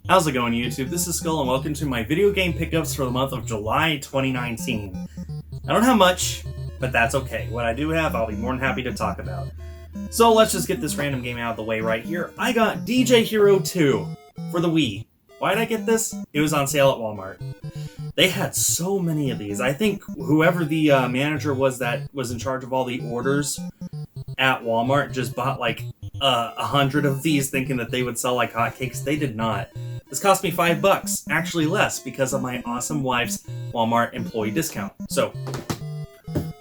How's it going, YouTube? This is Skul, and welcome to my video game pickups for the month of July 2019. I don't have much, but that's okay. What I do have, I'll be more than happy to talk about. So let's just get this random game out of the way right here. I got DJ Hero 2 for the Wii. Why did I get this? It was on sale at Walmart. They had so many of these. I think whoever the manager was that was in charge of all the orders at Walmart just bought like 100 of these thinking that they would sell like hotcakes. They did not. This cost me $5, actually less, because of my awesome wife's Walmart employee discount. So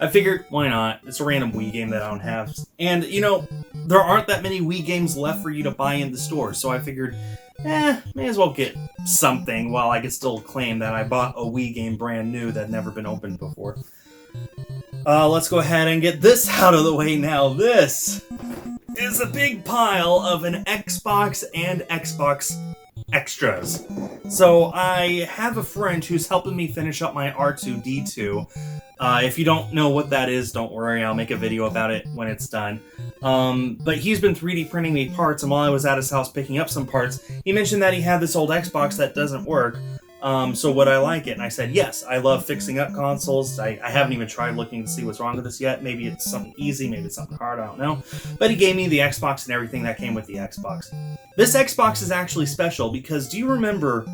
I figured, why not? It's a random Wii game that I don't have. And, you know, there aren't that many Wii games left for you to buy in the store, so I figured, may as well get something while I could still claim that I bought a Wii game brand new that had never been opened before. Let's go ahead and get this out of the way now. This is a big pile of an Xbox and Xbox extras. So I have a friend who's helping me finish up my R2-D2. If you don't know what that is, don't worry, I'll make a video about it when it's done. But he's been 3D printing me parts, and while I was at his house picking up some parts, he mentioned that he had this old Xbox that doesn't work. So would I like it? And I said, yes, I love fixing up consoles. I haven't even tried looking to see what's wrong with this yet. Maybe it's something easy, maybe it's something hard, I don't know. But he gave me the Xbox and everything that came with the Xbox. This Xbox is actually special because do you remember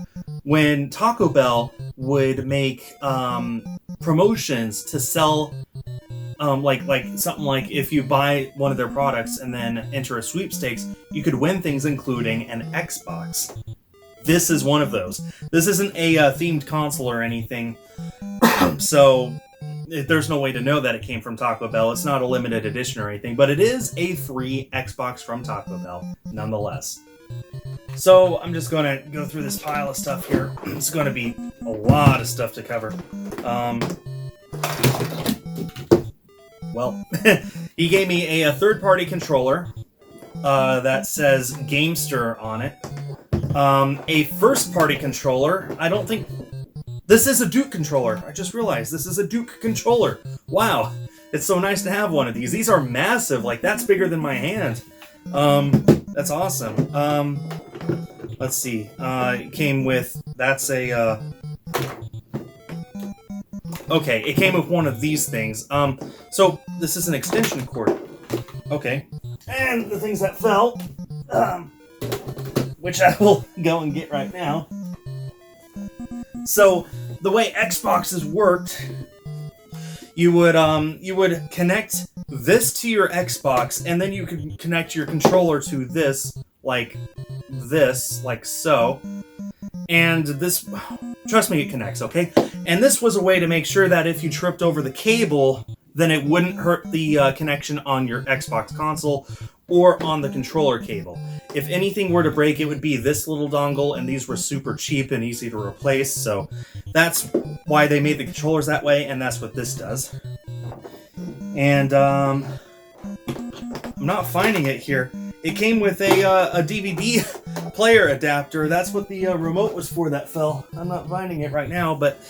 when Taco Bell would make promotions to sell like something like if you buy one of their products and then enter a sweepstakes, you could win things including an Xbox. This is one of those. This isn't a themed console or anything, so there's no way to know that it came from Taco Bell. It's not a limited edition or anything, but it is a free Xbox from Taco Bell, nonetheless. So I'm just going to go through this pile of stuff here. It's going to be a lot of stuff to cover. Well, he gave me a third-party controller that says Gamester on it. A first-party controller. I don't think... This is a Duke controller. I just realized this is a Duke controller. Wow. It's so nice to have one of these. These are massive. Like, that's bigger than my hand. That's awesome. Let's see. It came with... That's a... Okay, it came with one of these things. So, this is an extension cord. Okay. And the things that fell... which I will go and get right now. So, the way Xboxes worked, you would connect this to your Xbox, and then you could connect your controller to this, like so. And this, trust me, it connects, okay? And this was a way to make sure that if you tripped over the cable, then it wouldn't hurt the connection on your Xbox console or on the controller cable. If anything were to break, it would be this little dongle, and these were super cheap and easy to replace, so that's why they made the controllers that way, and that's what this does. And, I'm not finding it here. It came with a DVD player adapter. That's what the remote was for that fell. I'm not finding it right now, but,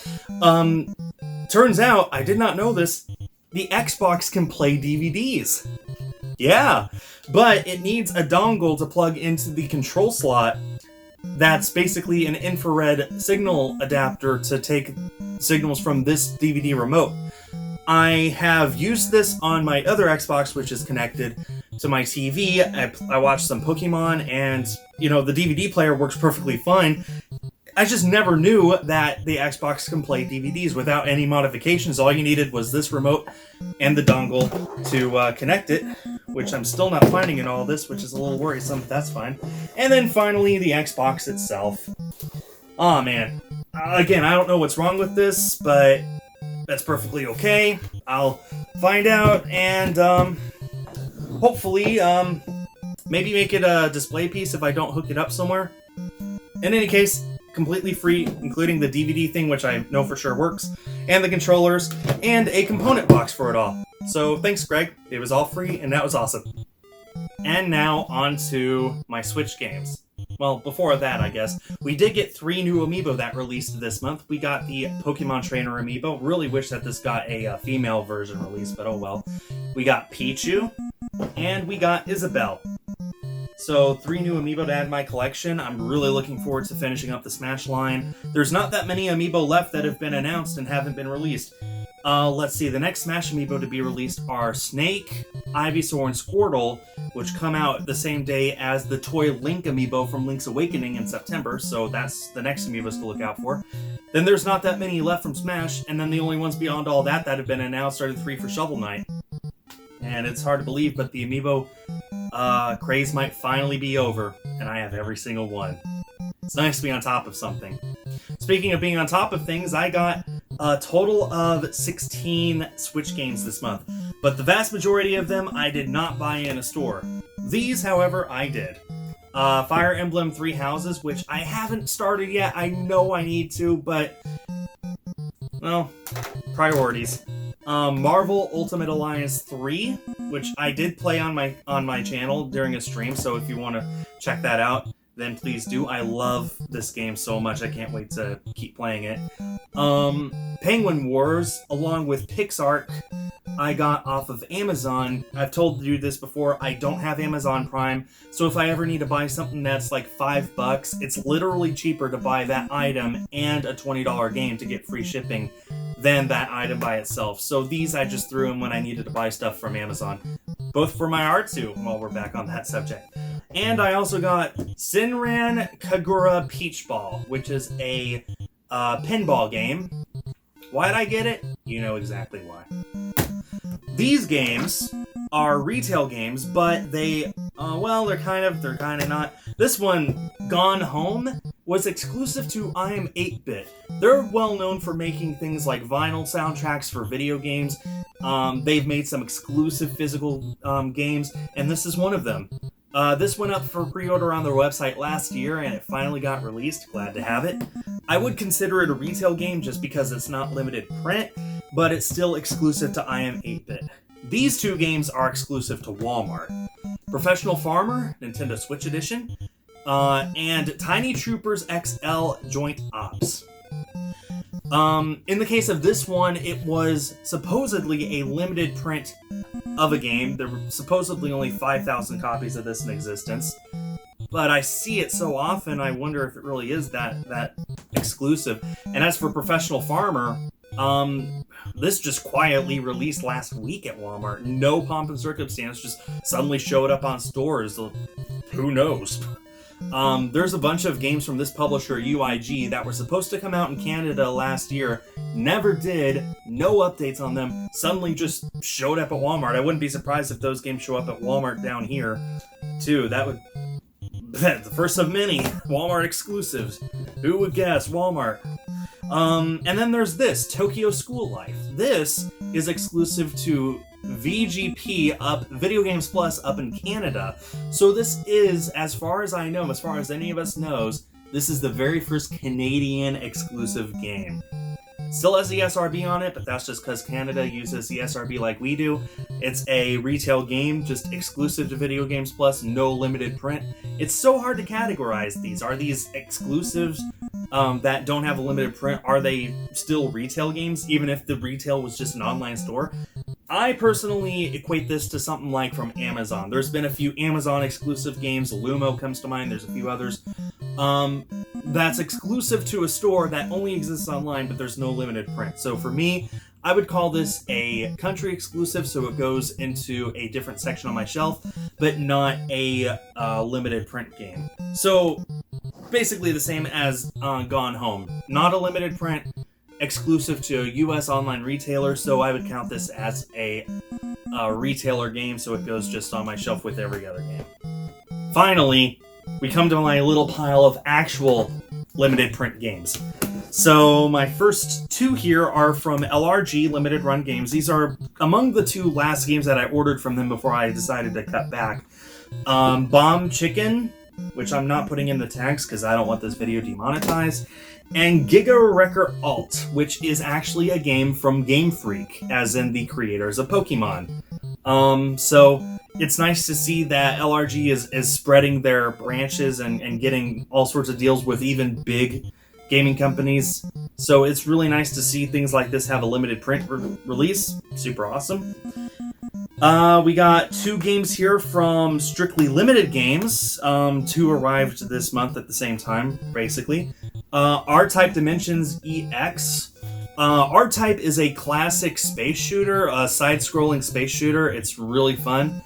turns out, I did not know this, the Xbox can play DVDs. Yeah, but it needs a dongle to plug into the control slot that's basically an infrared signal adapter to take signals from this DVD remote. I have used this on my other Xbox, which is connected to my TV. I watched some Pokemon, and, you know, the DVD player works perfectly fine. I just never knew that the Xbox can play DVDs without any modifications. All you needed was this remote and the dongle to connect it, which I'm still not finding in all this, which is a little worrisome, but that's fine. And then finally, the Xbox itself. Aw, man. Again, I don't know what's wrong with this, but that's perfectly okay. I'll find out and hopefully maybe make it a display piece if I don't hook it up somewhere. In any case, completely free, including the DVD thing, which I know for sure works, and the controllers, and a component box for it all. So thanks, Greg. It was all free, and that was awesome. And now on to my Switch games. Well, before that, I guess, we did get 3 new amiibo that released this month. We got the Pokemon Trainer amiibo. Really wish that this got a female version released, but oh well. We got Pichu, and we got Isabelle. So 3 new amiibo to add to my collection. I'm really looking forward to finishing up the Smash line. There's not that many amiibo left that have been announced and haven't been released. Let's see, the next Smash amiibo to be released are Snake, Ivysaur, and Squirtle, which come out the same day as the toy Link amiibo from Link's Awakening in September, so that's the next amiibos to look out for. Then there's not that many left from Smash, and then the only ones beyond all that have been announced are the 3 for Shovel Knight. And it's hard to believe, but the amiibo craze might finally be over, and I have every single one. It's nice to be on top of something. Speaking of being on top of things, I got a total of 16 Switch games this month, but the vast majority of them I did not buy in a store. These, however, I did. Fire Emblem 3 Houses, which I haven't started yet. I know I need to, but, well, priorities. Marvel Ultimate Alliance 3, which I did play on my channel during a stream, so if you want to check that out, then please do. I love this game so much, I can't wait to keep playing it. Penguin Wars, along with PixArt, I got off of Amazon. I've told you this before, I don't have Amazon Prime, so if I ever need to buy something that's like $5, it's literally cheaper to buy that item and a $20 game to get free shipping than that item by itself. So these I just threw in when I needed to buy stuff from Amazon. Both for my R2, while we're back on that subject. And I also got Sinran Kagura Peach Ball, which is a pinball game. Why'd I get it? You know exactly why. These games are retail games, but they're kind of not. This one, Gone Home, was exclusive to I Am 8-Bit. They're well known for making things like vinyl soundtracks for video games. They've made some exclusive physical games, and this is one of them. This went up for pre-order on their website last year, and it finally got released. Glad to have it. I would consider it a retail game just because it's not limited print, but it's still exclusive to I Am 8-Bit. These 2 games are exclusive to Walmart. Professional Farmer, Nintendo Switch Edition, and Tiny Troopers XL Joint Ops. In the case of this one, it was supposedly a limited print of a game. There were supposedly only 5,000 copies of this in existence. But I see it so often, I wonder if it really is that exclusive. And as for Professional Farmer, this just quietly released last week at Walmart. No pomp and circumstance, just suddenly showed up on stores. Who knows? There's a bunch of games from this publisher, UIG, that were supposed to come out in Canada last year, never did, no updates on them, suddenly just showed up at Walmart. I wouldn't be surprised if those games show up at Walmart down here, too. That would... the first of many Walmart exclusives. Who would guess? Walmart. And then there's this, Tokyo School Life. This is exclusive to VGP up, Video Games Plus up in Canada. So this is, as far as I know, as far as any of us knows, this is the very first Canadian exclusive game. Still has the ESRB on it, but that's just because Canada uses the ESRB like we do. It's a retail game, just exclusive to Video Games Plus, no limited print. It's so hard to categorize these. Are these exclusives that don't have a limited print? Are they still retail games, even if the retail was just an online store? I personally equate this to something like from Amazon. There's been a few Amazon exclusive games. Lumo comes to mind. There's a few others. That's exclusive to a store that only exists online, but there's no limited print. So for me, I would call this a country exclusive, so it goes into a different section on my shelf, but not a limited print game. So basically the same as Gone Home. Not a limited print, exclusive to a US online retailer, so I would count this as a retailer game, so it goes just on my shelf with every other game. Finally, we come to my little pile of actual limited print games. So my first 2 here are from LRG Limited Run Games. These are among the 2 last games that I ordered from them before I decided to cut back. Bomb Chicken, which I'm not putting in the tags because I don't want this video demonetized, and Giga Wrecker Alt, which is actually a game from Game Freak, as in the creators of Pokemon. So it's nice to see that LRG is spreading their branches and getting all sorts of deals with even big gaming companies. So it's really nice to see things like this have a limited print release. Super awesome. We got 2 games here from Strictly Limited Games. 2 arrived this month at the same time, basically. R-Type Dimensions EX. R-Type is a classic space shooter, a side-scrolling space shooter. It's really fun.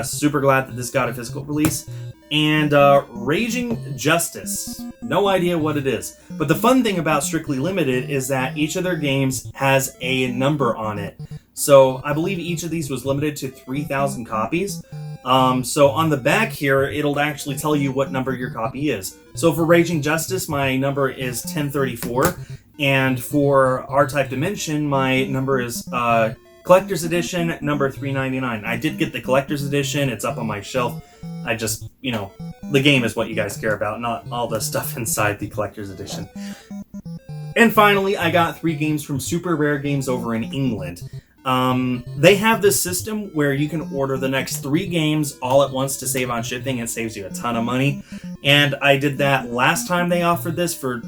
Super glad that this got a physical release. And Raging Justice. No idea what it is. But the fun thing about Strictly Limited is that each of their games has a number on it. So I believe each of these was limited to 3,000 copies. So on the back here, it'll actually tell you what number your copy is. So for Raging Justice, my number is 1034. And for R-Type Dimension, my number is Collector's Edition number 399. I did get the Collector's Edition. It's up on my shelf. I just, the game is what you guys care about, not all the stuff inside the Collector's Edition. And finally, I got 3 games from Super Rare Games over in England. They have this system where you can order the next 3 games all at once to save on shipping. It saves you a ton of money. And I did that last time they offered this for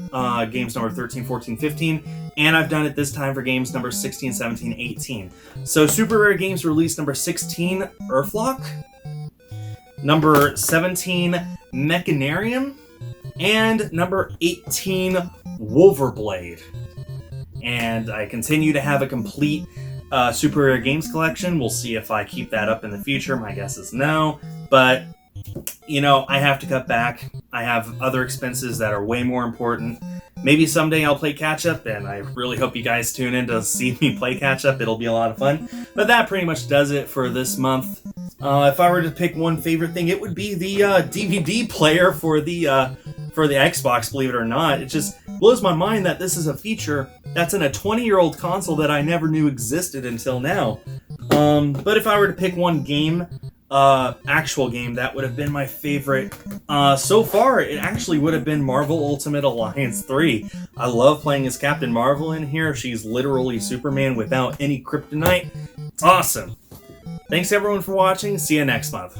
games number 13, 14, 15. And I've done it this time for games number 16, 17, 18. So Super Rare Games released number 16, Earthlock. Number 17, Mechanarium. And number 18, Wolverblade. And I continue to have a complete Super Rare Games collection. We'll see if I keep that up in the future. My guess is no. But, I have to cut back. I have other expenses that are way more important. Maybe someday I'll play catch-up, and I really hope you guys tune in to see me play catch-up. It'll be a lot of fun. But that pretty much does it for this month. If I were to pick one favorite thing, it would be the DVD player for the Xbox, believe it or not. It just blows my mind that this is a feature that's in a 20-year-old console that I never knew existed until now. But if I were to pick one game, actual game, that would have been my favorite. So far, it actually would have been Marvel Ultimate Alliance 3. I love playing as Captain Marvel in here. She's literally Superman without any kryptonite. It's awesome. Thanks everyone for watching. See you next month.